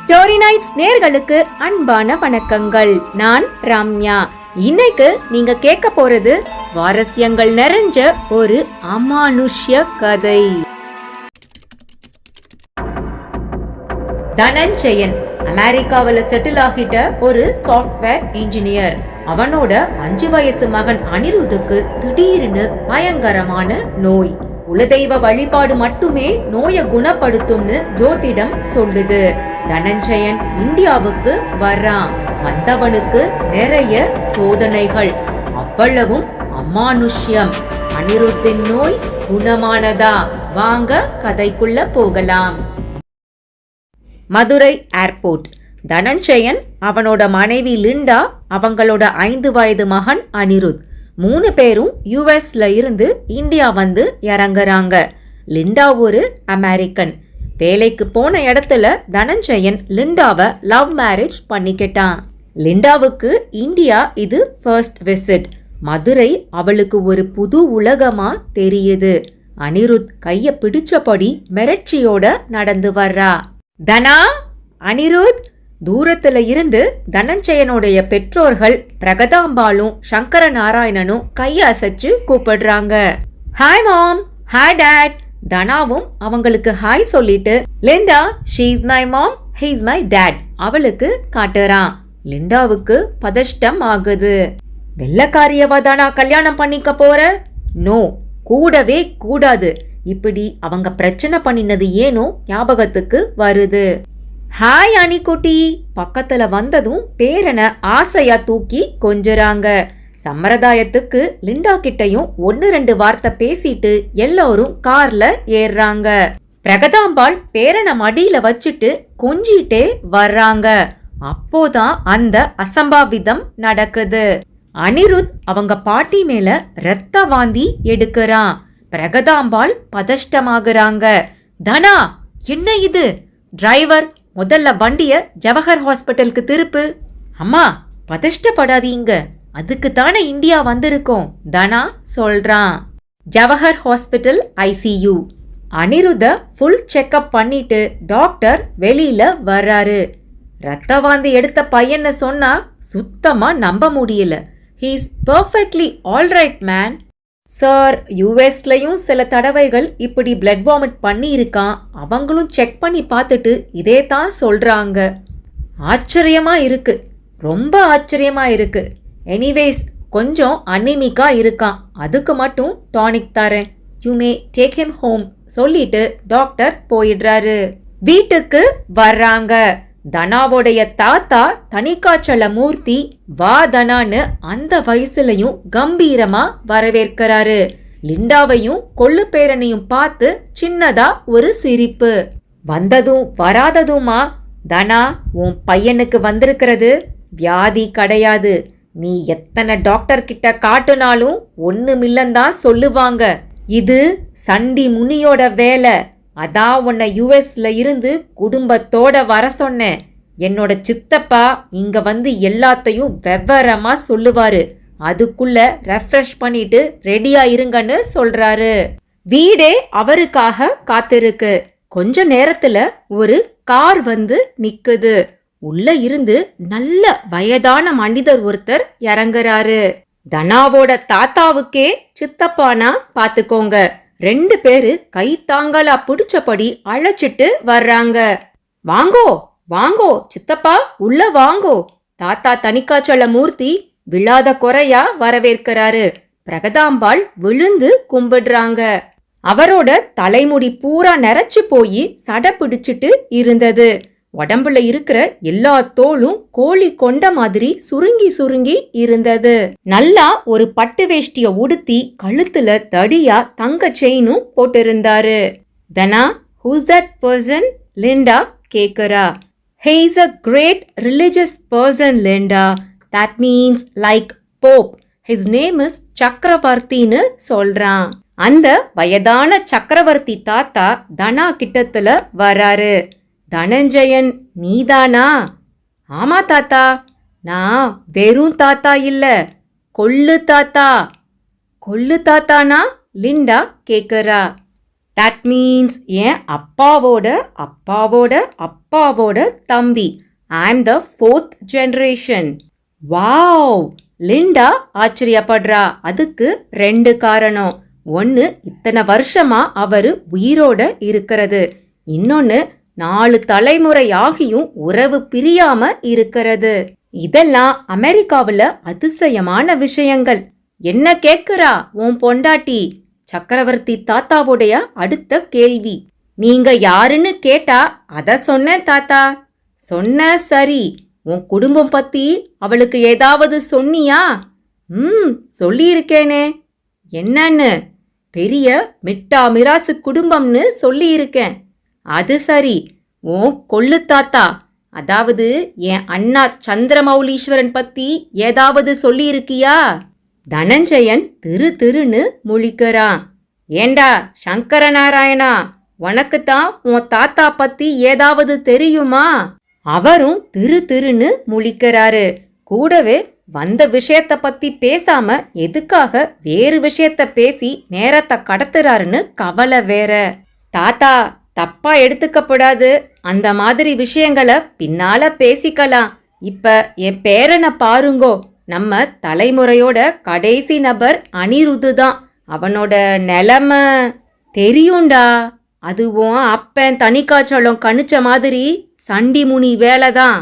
Story nights நேர்களுக்கு அன்பான வணக்கங்கள். நான் ரம்யா. இன்னைக்கு நீங்க கேட்க போறது சுவாரஸ்யங்கள் நிறைஞ்ச ஒரு அமானுஷ்ய கதை. தனஞ்சயன் அமெரிக்காவில் செட்டில் ஆகிட்ட ஒரு சாஃப்ட்வேர் இன்ஜினியர். அவனோட 5 வயசு மகன் அனிருத்துக்கு திடீர்னு பயங்கரமான நோய். குலதெய்வ வழிபாடு மட்டுமே நோயை குணப்படுத்தும்னு ஜோதிடம் சொல்லுது. தனஞ்சயன் இந்தியாவுக்கு வர்றான். வந்தவனுக்கு நிறைய சோதனைகள், அவ்வளவும் அமானுஷ்யம். அனிருத்தின் நோய் குணமானதா? வாங்க கதைக்குள்ள போகலாம். மதுரை ஏர்போர்ட். தனஞ்சயன், அவனோட மனைவி லிண்டா, அவங்களோட 5 வயது மகன் அனிருத் 3 பேரும் யுஎஸ்ல இருந்து இந்தியா வந்து இறங்குறாங்க. லிண்டா ஒரு அமெரிக்கன். வேலைக்கு போன இடத்துல தனஞ்சயன் லிண்டாவை லவ் மேரேஜ் பண்ணிக்கிட்டான். லிண்டாவுக்கு இந்தியா இது ஃபர்ஸ்ட் விசிட். மதுரை அவளுக்கு ஒரு புது உலகமா தெரியுது. அனிருத் கைய பிடிச்சபடி மிரட்சியோட நடந்து வர்றா. தனா, அனிருத். தூரத்துல இருந்து தனஞ்சயனுடைய பெற்றோர்கள் பிரகதாம்பாலும் சங்கர நாராயணனும் கைய அசைச்சு கூப்பிடுறாங்க. Hi mom, hi dad. தனாவும் அவங்களுக்கு ஹாய் சொல்லிட்டு, Linda, she is my mom, he is my dad அவளுக்கு காட்டுறான். லிண்டாவுக்கு பதஷ்டம் ஆகுது. வெள்ளக்காரியவா தானா கல்யாணம் பண்ணிக்க போற? நோ, கூடவே கூடாது. இப்படி அவங்க பிரச்சனை பண்ணினது ஏனோ ஞாபகத்துக்கு வருது. ஹாய் அனிக்குட்டி. பக்கத்துல வந்ததும் பேரனை ஆசையா தூக்கி கொஞ்சுறாங்க. சம்பிரதாயத்துக்கு லிண்டா கிட்டையும் 1-2 வார்த்தை பேசிட்டு எல்லாரும் கார்ல ஏறுறாங்க. பிரகதாம்பாள் பேரனை மடியில வச்சுட்டு கொஞ்சிட்டே வர்றாங்க. அப்போதான் அந்த அசம்பாவிதம் நடக்குது. அனிருத் அவங்க பாட்டி மேல ரத்த வாந்தி எடுக்கிறான். பிரகதாம்பாள் பதஷ்டமாகறாங்க. தனா, என்ன இது? டிரைவர், முதல்ல வண்டிய ஜவஹர் ஹாஸ்பிட்டலுக்கு திருப்பு. அம்மா, பதஷ்டப்படாதீங்க, அதுக்கு தானே இந்தியா வந்திருக்கோம், தனா சொல்றான். Jawahar hospital ICU. Aniruddha full checkup பண்ணிட்டு டாக்டர் வெளியில வர்றாரு. ரத்த வாந்தி எடுத்த பையன்னு சொன்னா சுத்தமா நம்ப முடியல. He is perfectly alright man. Sir, யூஎஸ்லயும் சில தடவைகள் இப்படி பிளட் வாமிட் பண்ணி இருக்கான். அவங்களும் செக் பண்ணி பார்த்துட்டு இதே தான் சொல்றாங்க. ஆச்சரியமா இருக்கு, ரொம்ப ஆச்சரியமா இருக்கு. எனிவேஸ், கொஞ்சம் அனிமிக்கா இருக்கான், அதுக்கு மட்டும் டானிக் தரேன். You may take him home சொல்லிட்டு டாக்டர் போயிடுறாரு. வீட்டுக்கு வர்றாங்க. தனாவோடைய தாத்தா தனிக்காச்சல மூர்த்தி வா தனான்னு அந்த வயசுலயும் கம்பீரமா வரவேற்கிறாரு. லிண்டாவையும் கொள்ளு பேரனையும் பார்த்து சின்னதா ஒரு சிரிப்பு. வந்ததும் வராததுமா? தனா, உன் பையனுக்கு வந்திருக்கிறது வியாதி கிடையாது. நீ எத்தனை டாக்டர் கிட்ட காட்டுனாலும் ஒண்ணுமில்லந்தான் சொல்லுவாங்க. இது சண்டி முனியோட வேலை. அதான் உன்னை யுஎஸ்ல இருந்து குடும்பத்தோட வர சொன்னேன். என்னோட சித்தப்பா இங்க வந்து எல்லாத்தையும் வெவ்வரமா சொல்லுவாரு. அதுக்குள்ள ரெஃப்ரெஷ் பண்ணிட்டு ரெடியா இருங்கன்னு சொல்றாரு. வீடே அவருக்காக காத்திருக்கு. கொஞ்ச நேரத்துல ஒரு கார் வந்து நிக்குது. உள்ள இருந்து நல்ல வயதான மனிதர் ஒருத்தர் இறங்குறாரு. தனாவோட தாத்தாவுக்கே சித்தப்பானா பாத்துக்கோங்க. 2 பேரு கை தாங்கலா பிடிச்சபடி அழைச்சிட்டு வர்றாங்க. வாங்கோ வாங்கோ சித்தப்பா, உள்ள வாங்கோ. தாத்தா தனிக்காச்சல மூர்த்தி விழாத குறையா வரவேற்கிறாரு. பிரகதாம்பாள் விழுந்து கும்பிடுறாங்க. அவரோட தலைமுடி பூரா நரைச்சு போய் சடை பிடிச்சிட்டு இருந்தது. உடம்புல இருக்கிற எல்லா தோலும் கோழி கொண்ட மாதிரி சுருங்கி சுருங்கி இருந்தது. நல்லா ஒரு பட்டு வேஷ்டிய உடுத்தி கழுத்துல தடியா தங்க செயினும் போட்டிருந்தாரு. தனா, who's that person? லிண்டா கேக்குறா. He is a great religious person, Linda. That means like Pope. His name is சக்கரவர்த்தின்னு சொல்றான். அந்த வயதான சக்கரவர்த்தி தாத்தா தனா கிட்டத்துல வராரு. தனஞ்சயன், நீதானா? ஆமா தாத்தா, நான் வெறும் தாத்தா இல்ல, கொள்ளு தாத்தா. கொள்ளு தாத்தானா? லிண்டா கேக்குறா. தட் மீன்ஸ் என் அப்பாவோட அப்பாவோட அப்பாவோட தம்பி. I am the 4th generation. Wow! Linda ஆச்சரியப்படுறா. அதுக்கு 2 காரணம். ஒன்று, இத்தனை வருஷமா அவரு உயிரோட இருக்கிறது. இன்னொன்று, 4 தலைமுறையாகியும் உறவு பிரியாம இருக்கிறது. இதெல்லாம் அமெரிக்காவுல அதிசயமான விஷயங்கள். என்ன கேக்குறா உன் பொண்டாட்டி? சக்கரவர்த்தி தாத்தாவுடைய அடுத்த கேள்வி. நீங்க யாருன்னு கேட்டா அத சொன்னேன் தாத்தா. சொன்ன சரி, உன் குடும்பம் பத்தி அவளுக்கு ஏதாவது சொன்னியா? சொல்லியிருக்கேனே. என்னன்னு? பெரிய மிட்டா மிராசு குடும்பம்னு சொல்லியிருக்கேன். அது சரி, உன் கொள்ளு தாத்தா, அதாவது என் அண்ணா சந்திரமௌலீஸ்வரன் பத்தி ஏதாவது சொல்லியிருக்கியா? தனஞ்சயன் திருன்னு முழிக்கிறான். ஏண்டா சங்கரநாராயணா, உனக்குத்தான் உன் தாத்தா பத்தி ஏதாவது தெரியுமா? அவரும் திருன்னு முழிக்கிறாரு. கூடவே வந்த விஷயத்த பத்தி பேசாம எதுக்காக வேறு விஷயத்த பேசி நேரத்தை கடத்துறாருன்னு கவலை வேற. தாத்தா, தப்பா எடுத்துக்கப்படாது. அந்த மாதிரி விஷயங்களை பின்னால பேசிக்கலாம். இப்ப என் பேரனை பாருங்கோ. நம்ம தலைமுறையோட கடைசி நபர் அனிருத்து தான். அவனோட நிலைமை தெரியும்டா. அதுவும் அப்பன் தனிக்காச்சலம் கணிச்ச மாதிரி சண்டி முனி வேலைதான்.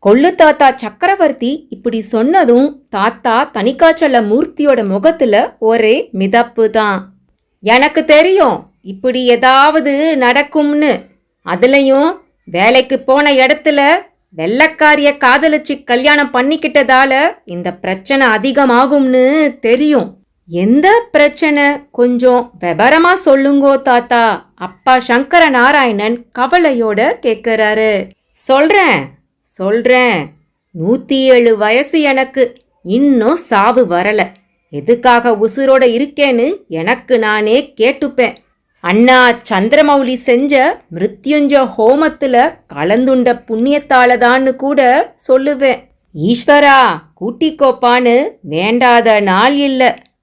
கொள்ளு தாத்தா சக்கரவர்த்தி இப்படி சொன்னதும் தாத்தா தனிக்காச்சல மூர்த்தியோட முகத்துல ஒரே மிதப்பு தான். எனக்கு தெரியும் இப்படி ஏதாவது நடக்கும்னு. அதுலயும் வேலைக்கு போன இடத்துல வெள்ளக்காரிய காதலிச்சு கல்யாணம் பண்ணிக்கிட்டதால இந்த பிரச்சனை அதிகமாகும்னு தெரியும். எந்த பிரச்சனை? கொஞ்சம் விபரமா சொல்லுங்கோ தாத்தா. அப்பா சங்கர நாராயணன் கவலையோட கேட்கிறாரு. சொல்றேன் 107 வயசு எனக்கு. இன்னும் சாவு வரல. எதுக்காக உசுரோட இருக்கேன்னு எனக்கு நானே கேட்டுப்பேன். அண்ணா சந்திரமௌலி செஞ்ச மிருத்யுஞ்ச ஹோமத்துல கலந்துண்ட புண்ணியத்தாலதான்னு கூட சொல்லுவேன். ஈஸ்வரா கூட்டிக்கோப்பான்னு வேண்டாத நாள் இல்ல.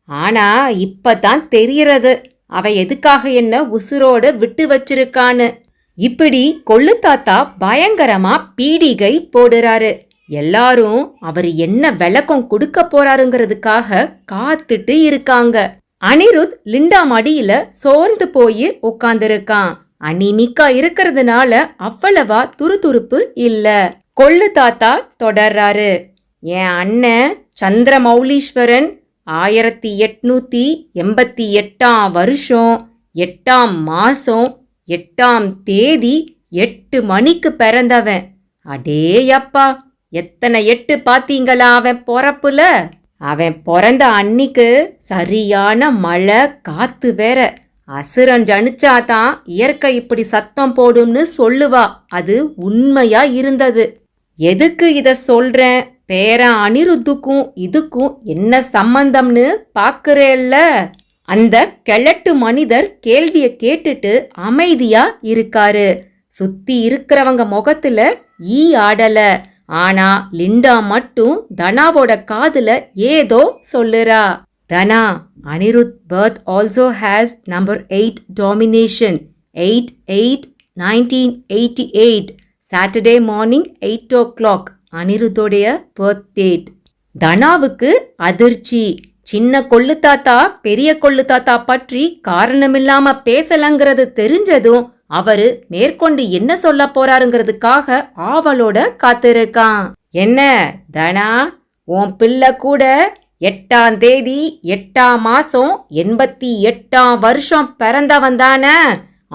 ஆனா இப்பதான் தெரியறது அவ எதுக்காக என்ன உசுரோட விட்டு வச்சிருக்கான்னு. இப்படி கொள்ளு தாத்தா பயங்கரமா பீடிகை போடுறாரு. எல்லாரும் அவர் என்ன விளக்கம் கொடுக்க போறாருங்கிறதுக்காக காத்துட்டு இருக்காங்க. அனிருத் லிண்டா மடியில சோர்ந்து போய் உட்கார்ந்துருக்கான். அனிமிக்கா இருக்கிறதுனால அவ்வளவா துருதுருப்பு இல்ல. கொள்ளு தாத்தா தொடர்றாரு. என் அண்ணன் சந்திரமௌலீஸ்வரன் 1888 வருஷம் 8ஆம் மாசம் 8ஆம் தேதி 8 மணிக்கு பிறந்தவன். அடேயப்பா, எத்தனை 8 பாத்தீங்களா அவன் பொறப்புல? அவன் பிறந்த அன்னிக்கு சரியான மழை காத்து வேற. அசுரன் ஜனிச்சாதான் இயற்கை இப்படி சத்தம் போடும்னு சொல்லுவா. அது உண்மையா இருந்தது. எதுக்கு இத சொல்றேன்? பேரன் அனிருத்துக்கும் இதுக்கும் என்ன சம்பந்தம்னு பாக்குறேல்ல? அந்த கிழட்டு மனிதர் கேள்விய கேட்டுட்டு அமைதியா இருக்காரு. சுத்தி இருக்கிறவங்க முகத்துல ஈ ஆடல. ஆனா லிண்டா மட்டும் தனாவோட காதுல ஏதோ சொல்லுறா. தனா, Anirudh birth also has number 8 domination. 8/8/1988 Saturday morning 8 o'clock அனிருத்தோடைய birth date. தனாவுக்கு அதிர்ச்சி. சின்ன கொள்ளு தாத்தா பெரிய கொள்ளு தாத்தா பற்றி காரணமில்லாம பேசலங்கிறது தெரிஞ்சதும் அவரு மேற்கொண்டு என்ன சொல்ல போறாருங்கிறதுக்காக ஆவலோட காத்திருக்கான். என்ன தனா, உன் பிள்ளை கூட 8ஆம் தேதி 8ஆம் மாசம் 88ஆம் வருஷம் பிறந்தவன் தானே?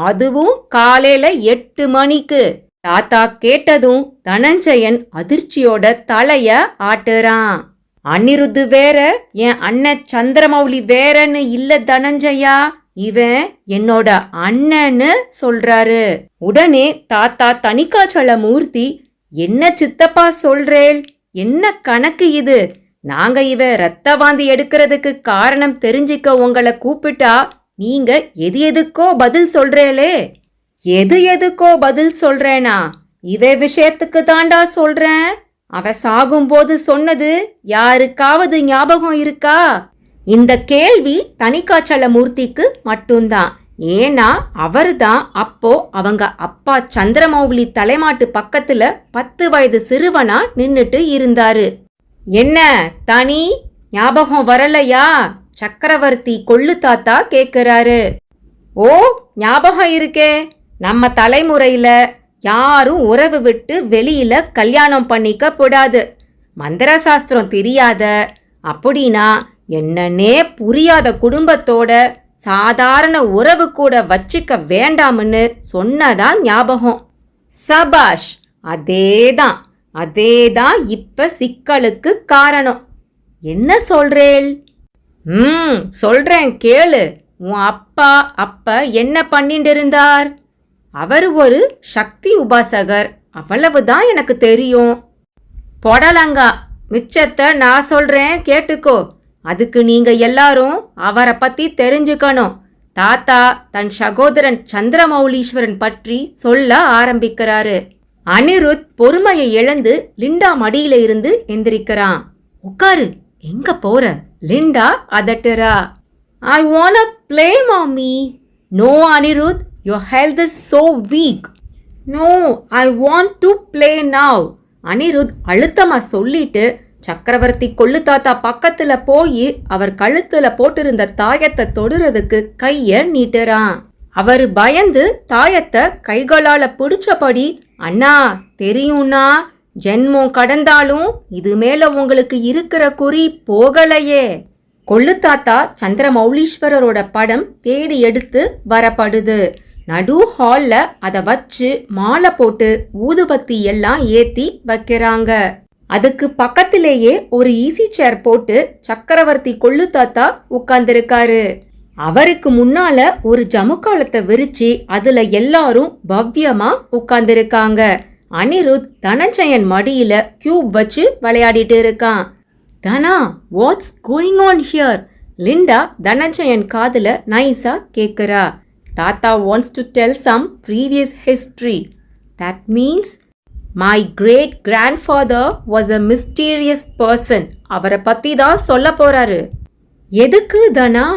அதுவும் காலையில 8 மணிக்கு. தாத்தா கேட்டதும் தனஞ்சயன் அதிர்ச்சியோட தலைய ஆட்டுறான். அனிருத்து வேற என் அண்ணன் சந்திரமௌலி வேறன்னு இல்ல தனஞ்சயா, இவன் என்னோட அண்ணன்னு சொல்றாரு. உடனே தாத்தா தனிக்காச்சல மூர்த்தி, என்ன சித்தப்பா சொல்றேள்? என்ன கணக்கு இது? நாங்க இவ ரத்த வாந்தி எடுக்கிறதுக்கு காரணம் தெரிஞ்சிக்க உங்களை கூப்பிட்டா நீங்க எதுக்கோ பதில் சொல்றேளே. எதுக்கோ பதில் சொல்றேனா? இவ விஷயத்துக்கு தாண்டா சொல்றேன். அவ சாகும்போது சொன்னது யாருக்காவது ஞாபகம் இருக்கா? இந்த கேள்வி தனிக்காச்சல மூர்த்திக்கு மட்டும்தான். ஏன்னா அவர்தான் அப்போ அவங்க அப்பா சந்திரமௌலி தலைமாட்டு பக்கத்துல 10 வயது சிறுவனா நின்னுட்டு இருந்தாரு. என்ன தனி ஞாபகம் வரலையா? சக்கரவர்த்தி கொள்ளு தாத்தா கேக்குறாரு. ஓ, ஞாபகம் இருக்கே. நம்ம தலைமுறையில யாரும் உறவு விட்டு வெளியில கல்யாணம் பண்ணிக்க கூடாது, மந்திர சாஸ்திரம் தெரியாத, அப்படின்னா என்னன்னே புரியாத குடும்பத்தோட சாதாரண உறவு கூட வச்சுக்க வேண்டாம்னு சொன்னதா ஞாபகம். சபாஷ், அதேதான் இப்ப சிக்கலுக்கு காரணம். என்ன சொல்றேள்? சொல்றேன் கேளு. உன் அப்பா அப்ப என்ன பண்ணிட்டு இருந்தார்? அவர் ஒரு சக்தி உபாசகர், அவ்வளவுதான் எனக்கு தெரியும். பொடலங்கா, மிச்சத்தை நான் சொல்றேன் கேட்டுக்கோ. அதுக்கு நீங்க எல்லாரும் அவரை பத்தி தெரிஞ்சுக்கணும். தாத்தா தன் சகோதரன் சந்திரமௌலீஸ்வரன் பற்றி சொல்ல ஆரம்பிக்கிறாரு. அனிருத் பொறுமையை இழந்து லிண்டா மடியில இருந்து எந்திரிக்கிறான். உட்காரு, எங்க போற? Linda அதட்டுறா. I wanna play, mommy. No, Anirudh, your health is so weak. No, I want to play now. Anirudh அழுத்தமா சொல்லிட்டு சக்கரவர்த்தி கொள்ளு தாத்தா பக்கத்துல போய் அவர் கழுத்துல போட்டிருந்த தாயத்தை தொடுறதுக்கு கைய நீட்டுறான். அவர் பயந்து தாயத்தை கைகளால பிடிச்சபடி, அண்ணா தெரியும்னா, ஜென்மம் கடந்தாலும் இது மேல உங்களுக்கு இருக்கிற குறி போகலையே. கொள்ளு தாத்தா சந்திரமௌலீஸ்வரரோட படம் தேடி எடுத்து வரப்படுது. நடு ஹால்ல அதை வச்சு மாலை போட்டு ஊதுபத்தி எல்லாம் ஏத்தி வைக்கிறாங்க. அதுக்கு பக்கத்திலேயே ஒரு ஈஸி சேர் போட்டு சக்கரவர்த்தி கொள்ளு தாத்தா உட்கார்ந்திருக்காரு. அவருக்கு முன்னால ஒரு ஜமுக்காலத்தை விரிச்சு அதுல எல்லாரும் பவ்யமா உட்கார்ந்திருக்காங்க. அனிருத் தனஞ்சயன் மடியில கியூப் வச்சு விளையாடிட்டு இருக்கான். Dhana, what's going on here? Linda Dhananjayan காதுல நைஸா கேக்குறா. தாத்தா wants to tell some previous history. That means my great grandfather was a mysterious person. அவரை பத்தி தான் சொல்ல போறாரு. எதுக்கு தனா?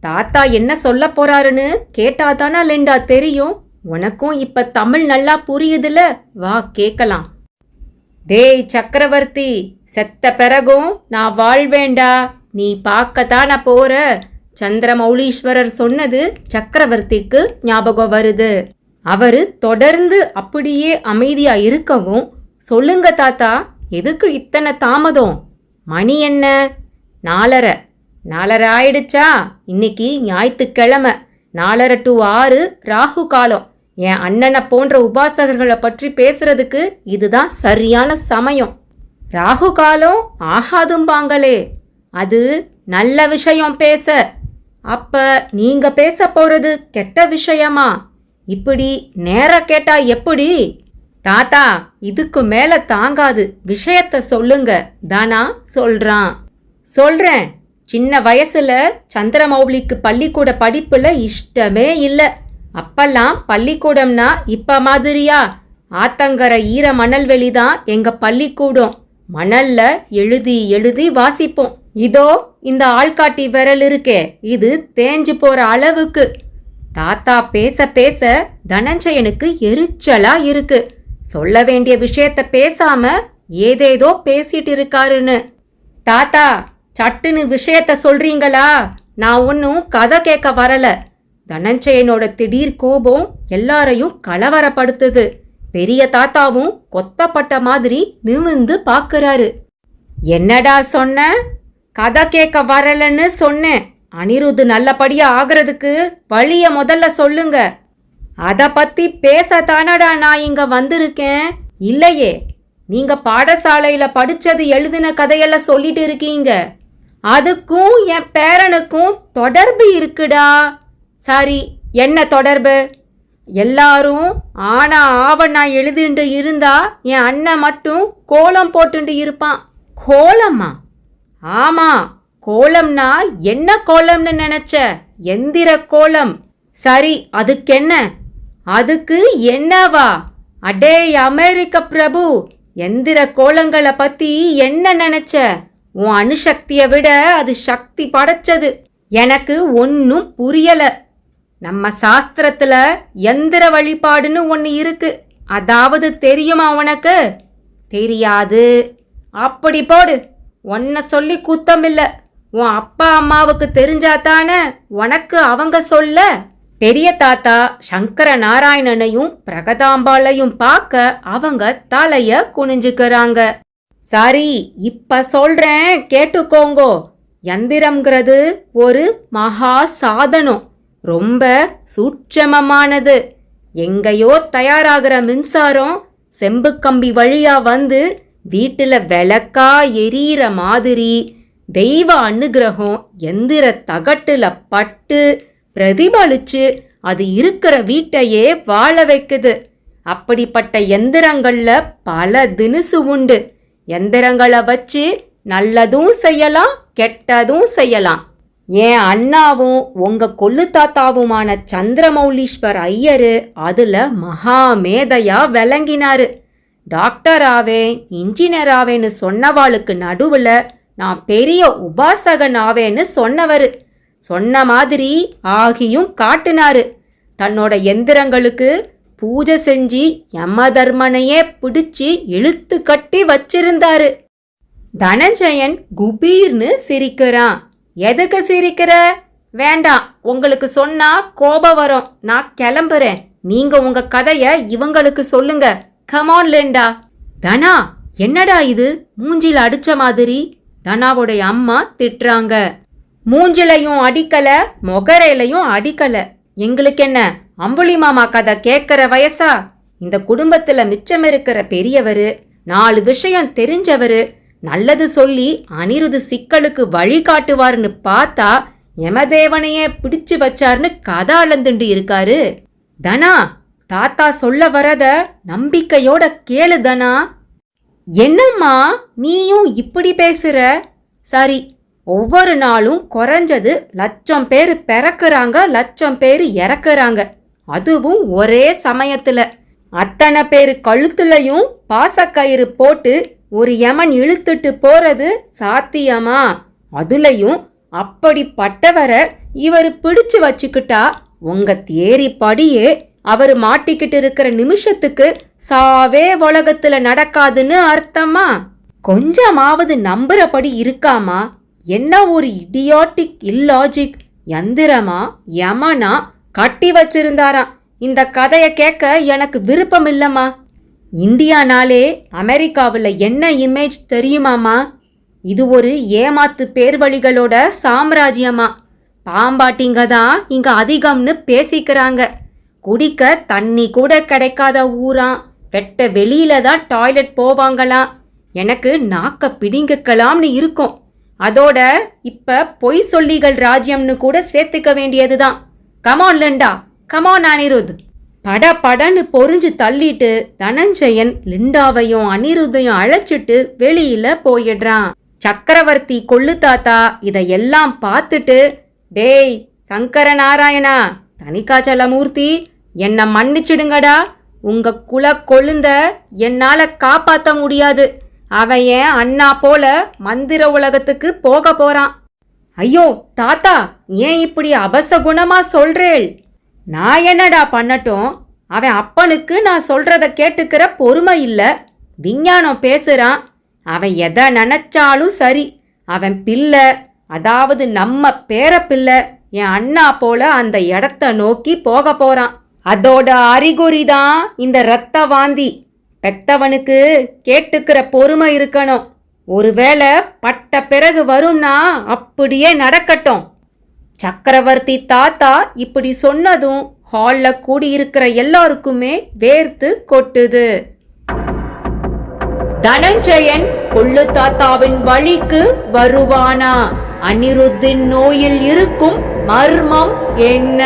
தாத்தா என்ன சொல்ல போறாருன்னு கேட்டாதானா லிண்டா தெரியும். உனக்கும் இப்ப தமிழ் நல்லா புரியுதுல, வா கேக்கலாம். டேய் சக்கரவர்த்தி, செத்த பிறகும் நான் வாழ்வேண்டா, நீ பார்க்கத்தான போற. சந்திரமௌலீஸ்வரர் சொன்னது சக்கரவர்த்திக்கு ஞாபகம் வருது. அவரு தொடர்ந்து அப்படியே அமைதியா இருக்கவும், சொல்லுங்க தாத்தா, எதுக்கு இத்தனை தாமதம்? மணி என்ன? 4:30 ஆயிடுச்சா? இன்னைக்கு ஞாயிற்றுக்கிழமை. 4:30 to 6 ராகு காலம். என் அண்ணனை போன்ற உபாசகர்களை பற்றி பேசுறதுக்கு இதுதான் சரியான சமயம். ராகு காலம் ஆகாதும்பாங்களே, அது நல்ல விஷயம் பேச. அப்ப நீங்க பேச போறது கெட்ட விஷயமா? இப்படி நேர கேட்டா எப்படி? தாத்தா, இதுக்கு மேல தாங்காது, விஷயத்த சொல்லுங்க. தானா சொல்றான். சொல்றேன். சின்ன வயசுல சந்திரமௌலிக்கு பள்ளிக்கூட படிப்புல இஷ்டமே இல்லை. அப்பெல்லாம் பள்ளிக்கூடம்னா இப்ப மாதிரியா? ஆத்தங்கர ஈர மணல்வெளி தான் எங்க பள்ளிக்கூடம். மணல்ல எழுதி எழுதி வாசிப்போம். இதோ இந்த ஆள்காட்டி விரல் இருக்கே, இது தேஞ்சு போற அளவுக்கு. தாத்தா பேச பேச தனஞ்சயனுக்கு எரிச்சலா இருக்கு. சொல்ல வேண்டிய விஷயத்த பேசாம ஏதேதோ பேசிட்டு இருக்காருன்னு. தாத்தா, சட்டுன்னு விஷயத்த சொல்றீங்களா? நான் ஒன்னும் கதை கேட்க வரல. தனஞ்சயனோட திடீர் கோபம் எல்லாரையும் கலவரப்படுத்துது. பெரிய தாத்தாவும் கொத்தப்பட்ட மாதிரி நிமிந்து பாக்குறாரு. என்னடா சொன்ன? கதை கேட்க வரலன்னு சொன்னேன். அனிருத் நல்லபடியா ஆகிறதுக்கு வழிய முதல்ல சொல்லுங்க. அத பத்தி பேசத்தானடா நான் இங்க வந்திருக்கேன். இல்லையே, நீங்க பாடசாலையில படிச்சது எழுதின கதையெல்லாம் சொல்லிட்டு இருக்கீங்க. அதுக்கும் என் பேரனுக்கும் தொடர்பு இருக்குடா. சரி, என்ன தொடர்பு? எல்லாரும் ஆனா ஆவண்ணா எழுதிண்டு இருந்தா என் அண்ணன் மட்டும் கோலம் போட்டுண்டு இருப்பான். கோலமா? ஆமா, கோலம்னா என்ன கோலம்னு நினைச்ச? எந்திர கோலம். சரி, அதுக்கென்ன? அதுக்கு என்னவா? அடே அமெரிக்க பிரபு, எந்திர கோலங்களை பத்தி என்ன நினைச்ச? உன் அணுசக்தியை விட அது சக்தி படைச்சது. எனக்கு ஒன்னும் புரியல. நம்ம சாஸ்திரத்துல எந்திர வழிபாடுன்னு ஒன்னு இருக்கு. அதாவது தெரியுமா உனக்கு? தெரியாது. அப்படி போடு. உன்னை சொல்லி குத்தமில்ல. உன் அப்பா அம்மாவுக்கு தெரிஞ்சாத்தானே உனக்கு அவங்க சொல்ல. பெரிய தாத்தா சங்கர நாராயணனையும் பிரகதாம்பாளையும் பார்க்க அவங்க தலைய குனிஞ்சுக்கிறாங்க. சரி, இப்ப சொல்றேன் கேட்டுக்கோங்கோ. யந்திரம்ங்கிறது ஒரு மகா சாதனம். ரொம்ப சூட்சமமானது. எங்கேயோ தயாராகிற மின்சாரம் செம்பு கம்பி வழியா வந்து வீட்டுல விளக்கா எரியிற மாதிரி தெய்வ அனுகிரகம் எந்திர தகட்டுல பட்டு பிரதிபலிச்சு அது இருக்கிற வீட்டையே வாழ வைக்குது. அப்படிப்பட்ட எந்திரங்கள்ல பல தினுசு உண்டு. எந்திரங்களை வச்சு நல்லதும் செய்யலாம், கெட்டதும் செய்யலாம். என் அண்ணாவும் உங்க கொள்ளு தாத்தாவுமான சந்திரமௌலீஸ்வர் ஐயரு அதுல மகா மேதையா விளங்கினாரு. டாக்டராவே இன்ஜினியராவேன்னு சொன்னவாளுக்கு நடுவுல நான் பெரிய உபாசகன் ஆவேன்னு சொன்னவரு. சொன்ன மாதிரி ஆகியும் காட்டினாரு. தன்னோட எந்திரங்களுக்கு பூஜை செஞ்சு யமதர்மனையே பிடிச்சி இழுத்து கட்டி வச்சிருந்தாரு. தனஞ்சயன் குபீர்னு சிரிக்கிறான். எதுக்கு சிரிக்கிற? வேண்டாம், உங்களுக்கு சொன்னா கோபம் வரும். நான் கிளம்புறேன். நீங்க உங்க கதைய இவங்களுக்கு சொல்லுங்க. கமான் லேண்டா. தனா, என்னடா இது மூஞ்சில அடிச்ச மாதிரி? தனாவுடைய அம்மா திட்டுறாங்க. மூஞ்சிலையும் அடிக்கல, மொகரையிலையும் அடிக்கல. எங்களுக்கு என்ன அம்புலி மாமா கதை கேட்கிற வயசா? இந்த குடும்பத்துல மிச்சம் இருக்கிற பெரியவரு, 4 விஷயம் தெரிஞ்சவரு, நல்லது சொல்லி அனிருது சிக்கலுக்கு வழி காட்டுவாருன்னு பார்த்தா யமதேவனையே பிடிச்சு வச்சாருன்னு கதை அளந்துண்டு இருக்காரு. தனா, தாத்தா சொல்ல வரத நம்பிக்கையோட கேளு தனா. என்னம்மா நீயும் இப்படி பேசுற? சரி, ஒவ்வொரு நாளும் குறைஞ்சது 1,00,000 பேர் பிறக்குறாங்க, 1,00,000 பேர் இறக்குறாங்க. அதுவும் ஒரே சமயத்துல. அத்தனை பேரு கழுத்துலையும் பாசக்கயிறு போட்டு ஒரு யமன் இழுத்துட்டு போறது சாத்தியமா? அதுலயும் அப்படிப்பட்டவரை இவர் பிடிச்சு வச்சுக்கிட்டா உங்க தேரிப்படியே அவர் மாட்டிக்கிட்டு இருக்கிற நிமிஷத்துக்கு சாவே உலகத்துல நடக்காதுன்னு அர்த்தமா? கொஞ்சமாவது நம்புறபடி இருக்காமா? என்ன ஒரு இடியாட்டிக் இல்லாஜிக். யந்திரமா யமனா கட்டி வச்சிருந்தாராம். இந்த கதைய கேட்க எனக்கு விருப்பம் இல்லம்மா. இந்தியானாலே அமெரிக்காவில் என்ன இமேஜ் தெரியுமாமா? இது ஒரு ஏமாத்து பேர்வழிகளோட சாம்ராஜ்யமா. பாம்பாட்டிங்க தான் இங்க அதிகம்னு பேசிக்கிறாங்க. குடிக்க தண்ணி கூட கிடைக்காத ஊராம். வெட்ட வெளியில தான் டாய்லெட் போவாங்களாம். எனக்கு நாக்க பிடிங்கக்கலாம்னு இருக்கும். அதோட இப்ப பொய் சொல்லிகள் ராஜ்யம்னு கூட சேர்த்துக்க வேண்டியதுதான். Come on Linda, come on Anirudh. படன்னு பொறிஞ்சு தள்ளிட்டு தனஞ்சயன் லிண்டாவையும் அனிருத்தையும் அழைச்சிட்டு வெளியில போயிடுறான். சக்கரவர்த்தி கொள்ளு தாத்தா இதையெல்லாம் பார்த்துட்டு, டேய் சங்கர நாராயணா, தனிகாச்சலமூர்த்தி, என்ன மன்னிச்சிடுங்கடா. உங்க குல கொழுந்த என்னால காப்பாத்த முடியாது. அவன் என் அண்ணா போல மந்திர உலகத்துக்கு போக போறான். ஐயோ தாத்தா, ஏன் இப்படி அபசகுணமா சொல்றேள்? நான் என்னடா பண்ணட்டும்? அவன் அப்பனுக்கு நான் சொல்றத கேட்டுக்கிற பொறுமை இல்ல. விஞ்ஞானம் பேசுறான். அவன் எதை நினைச்சாலும் சரி. அவன் பிள்ளை, அதாவது நம்ம பேர பிள்ளை, என் அண்ணா போல அந்த இடத்த நோக்கி போக போறான். அதோட அறிகுறிதான் இந்த இரத்த வாந்தி. பெத்தவனுக்கு கேட்டுக்கிற பொறுமை இருக்கணும். ஒருவேளை பட்ட பிறகு வரும்னா அப்படியே நடக்கட்டும். சக்கரவர்த்தி தாத்தா இப்படி சொன்னதும் ஹால்ல கூடியிருக்கிற எல்லாருக்குமே வேர்த்து கொட்டுது. தனஞ்சயன் கொள்ளு தாத்தாவின் வழிக்கு வருவானா? அனிருத்தின் நோயில் இருக்கும் மர்மம் என்ன?